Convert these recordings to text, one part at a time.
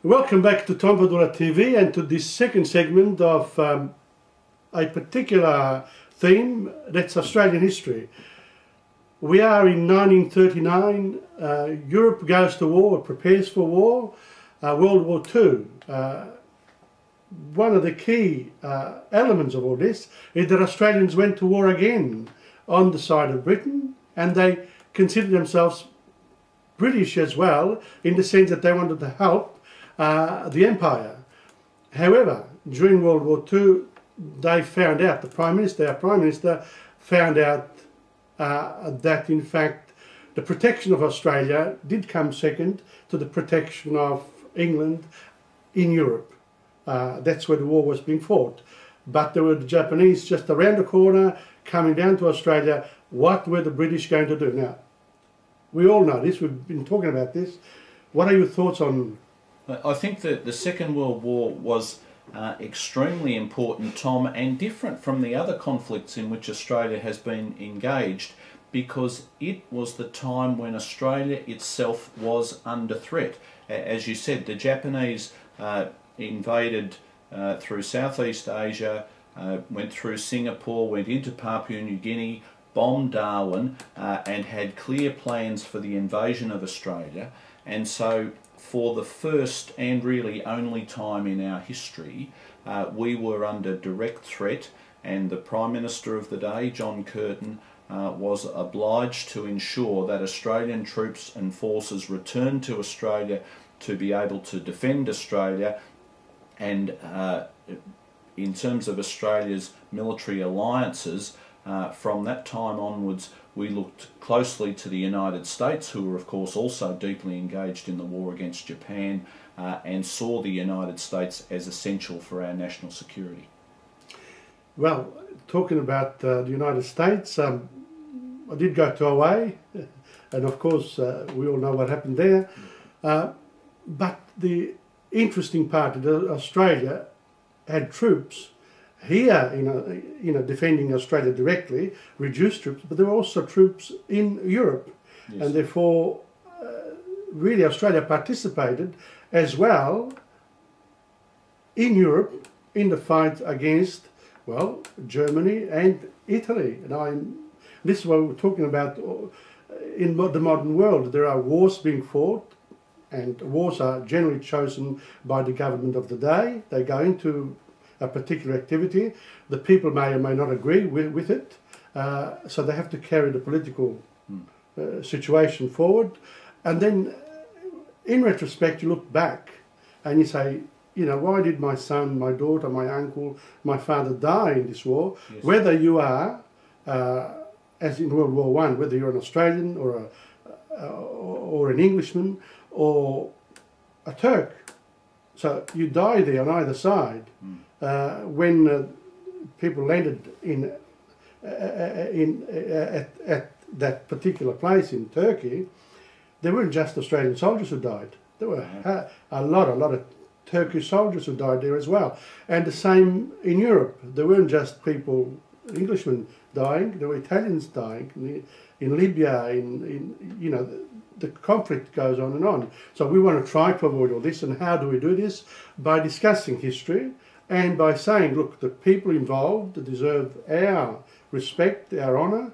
Welcome back to TomPadulaTV and to this second segment of a particular theme, that's Australian history. We are in 1939, Europe goes to war, prepares for war, World War II. One of the key elements of all this is that Australians went to war again on the side of Britain, and they considered themselves British as well, in the sense that they wanted to help the empire. However, during World War II, they found out, our Prime Minister found out that in fact the protection of Australia did come second to the protection of England in Europe. That's where the war was being fought. But there were the Japanese just around the corner coming down to Australia. What were the British going to do? Now, we all know this, we've been talking about this. What are your thoughts on? I think that the Second World War was extremely important, Tom, and different from the other conflicts in which Australia has been engaged, because it was the time when Australia itself was under threat. As you said, the Japanese invaded through Southeast Asia, went through Singapore, went into Papua New Guinea, bombed Darwin, and had clear plans for the invasion of Australia. And so for the first and really only time in our history, we were under direct threat, and the Prime Minister of the day, John Curtin, was obliged to ensure that Australian troops and forces returned to Australia to be able to defend Australia. And in terms of Australia's military alliances, from that time onwards, we looked closely to the United States, who were of course also deeply engaged in the war against Japan, and saw the United States as essential for our national security. Well, talking about the United States, I did go to Hawaii, and of course we all know what happened there. But the interesting part is that Australia had troops here, defending Australia directly, reduced troops, but there were also troops in Europe. Yes. And therefore, really Australia participated as well in Europe in the fight against, well, Germany and Italy. And this is what we're talking about in the modern world. There are wars being fought, and wars are generally chosen by the government of the day. They go into a particular activity. The people may or may not agree with it, so they have to carry the political situation forward. And then, in retrospect, you look back and you say, why did my son, my daughter, my uncle, my father die in this war? Yes. Whether you are, as in World War I, whether you're an Australian or an Englishman or a Turk, so you die there on either side. When people landed at that particular place in Turkey, there weren't just Australian soldiers who died. There were a lot of Turkish soldiers who died there as well. And the same in Europe. There weren't just people, Englishmen dying. There were Italians dying in Libya. The conflict goes on and on. So we want to try to avoid all this. And how do we do this? By discussing history, and by saying, look, the people involved deserve our respect, our honour,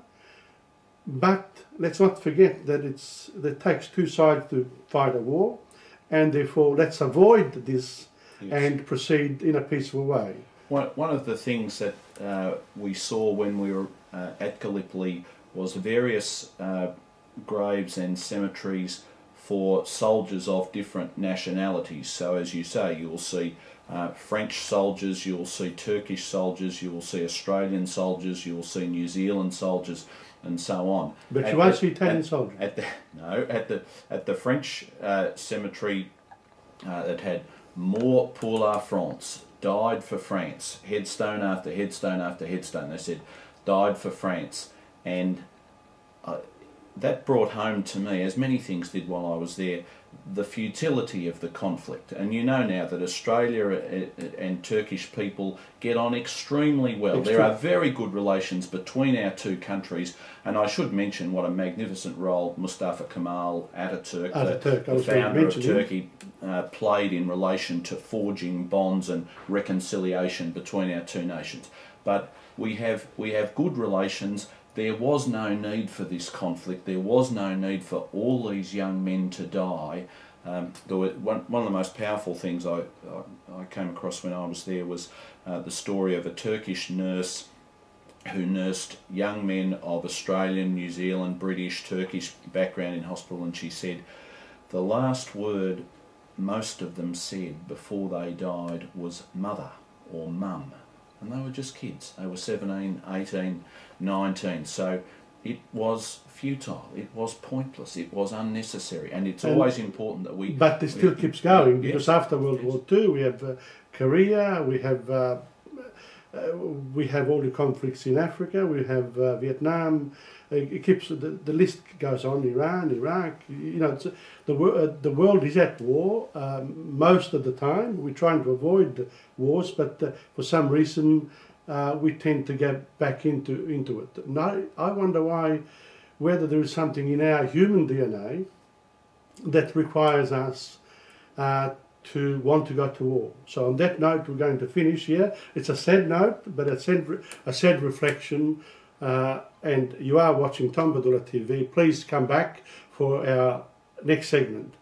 but let's not forget that it takes two sides to fight a war, and therefore let's avoid this. Yes. And proceed in a peaceful way. One of the things that we saw when we were at Gallipoli was various graves and cemeteries for soldiers of different nationalities. So as you say, you will see French soldiers, you will see Turkish soldiers, you will see Australian soldiers, you will see New Zealand soldiers, and so on. But you won't see Italian soldiers. At the French cemetery that had "Mort pour la France," died for France, headstone after headstone after headstone. They said, died for France, and that brought home to me, as many things did while I was there, the futility of the conflict. And you know now that Australia and Turkish people get on extremely well. There are very good relations between our two countries, and I should mention what a magnificent role Mustafa Kemal Ataturk, the founder of Turkey, played in relation to forging bonds and reconciliation between our two nations. But we have good relations. There was no need for this conflict. There was no need for all these young men to die. One of the most powerful things I came across when I was there was the story of a Turkish nurse who nursed young men of Australian, New Zealand, British, Turkish background in hospital, and she said the last word most of them said before they died was mother or mum. And they were just kids. They were 17, 18, 19. So it was futile, it was pointless, it was unnecessary, and it's always important that we... But it still keeps going, because after World War II we have Korea, we have all the conflicts in Africa, we have Vietnam. It keeps the list goes on. Iran, Iraq. You know, the world is at war most of the time. We're trying to avoid wars, but for some reason we tend to get back into it. And I wonder whether there is something in our human DNA that requires us to want to go to war. So on that note, we're going to finish here. It's a sad note, but a sad reflection. And you are watching TomPadulaTV. Please come back for our next segment.